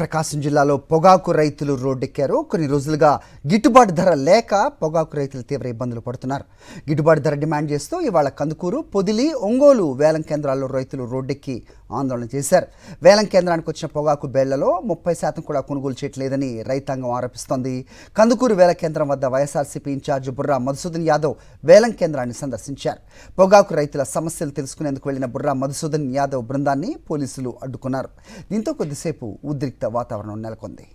ప్రకాశం జిల్లాలో పొగాకు రైతులు రోడ్డెక్కారు. కొన్ని రోజులుగా గిట్టుబాటు ధర లేక పొగాకు రైతులు తీవ్ర ఇబ్బందులు పడుతున్నారు. గిట్టుబాటు ధర డిమాండ్ చేస్తూ ఇవాళ కందుకూరు, పొదిలి, ఒంగోలు వేలం కేంద్రాల్లో రైతులు రోడ్డెక్కి ఆందోళన చేశారు. వేలం కేంద్రానికి వచ్చిన పొగాకు బేళ్లలో 30% కూడా కొనుగోలు చేయట్లేదని రైతాంగం ఆరోపిస్తోంది. కందుకూరు వేల కేంద్రం వద్ద వైఎస్ఆర్సీపీ ఇన్ఛార్జ్ బుర్రా మధుసూదన్ యాదవ్ వేలం కేంద్రాన్ని సందర్శించారు. పొగాకు రైతుల సమస్యలు తెలుసుకునేందుకు వెళ్లిన బుర్రా మధుసూదన్ యాదవ్ బృందాన్ని పోలీసులు అడ్డుకున్నారు. దీంతో కొద్దిసేపు ఉద్రిక్త వాతావరణం నెలకొంది.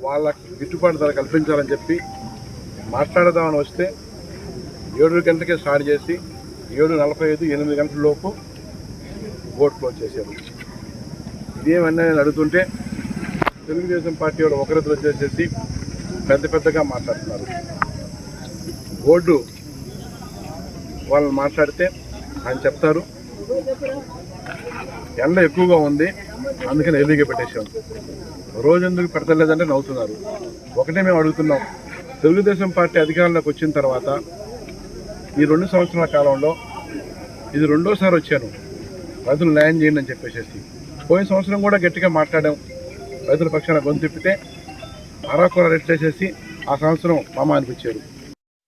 వాళ్ళకి గిట్టుబాటు ధర కల్పించాలని చెప్పి మాట్లాడదామని వస్తే 7 గంటలకే స్టార్ట్ చేసి 7:45, 8 గంటల లోపు బోట్ క్లోజ్ చేశారు. ఇదేమన్నా నేను అడుగుతుంటే తెలుగుదేశం పార్టీ వాళ్ళు ఒకరిద్దరు వచ్చేసేసి పెద్దగా మాట్లాడుతున్నారు. బోర్డు వాళ్ళని మాట్లాడితే ఆయన చెప్తారు ఎండ ఎక్కువగా ఉంది, అందుకని ఎర్లీగా పెట్టేశాం. రోజు ఎందుకు పెడతలేదంటే నవ్వుతున్నారు. ఒకటే మేము అడుగుతున్నాం, తెలుగుదేశం పార్టీ అధికారంలోకి వచ్చిన తర్వాత ఈ 2 సంవత్సరాల కాలంలో ఇది 2వ సారి వచ్చాను రైతులు న్యాయం చేయండి అని చెప్పేసి. పోయిన సంవత్సరం కూడా గట్టిగా మాట్లాడాం, రైతుల పక్షాన గొంతు తిప్పితే అరాకొర రెట్లేసేసి ఆ సంవత్సరం మామ అనిపించారు.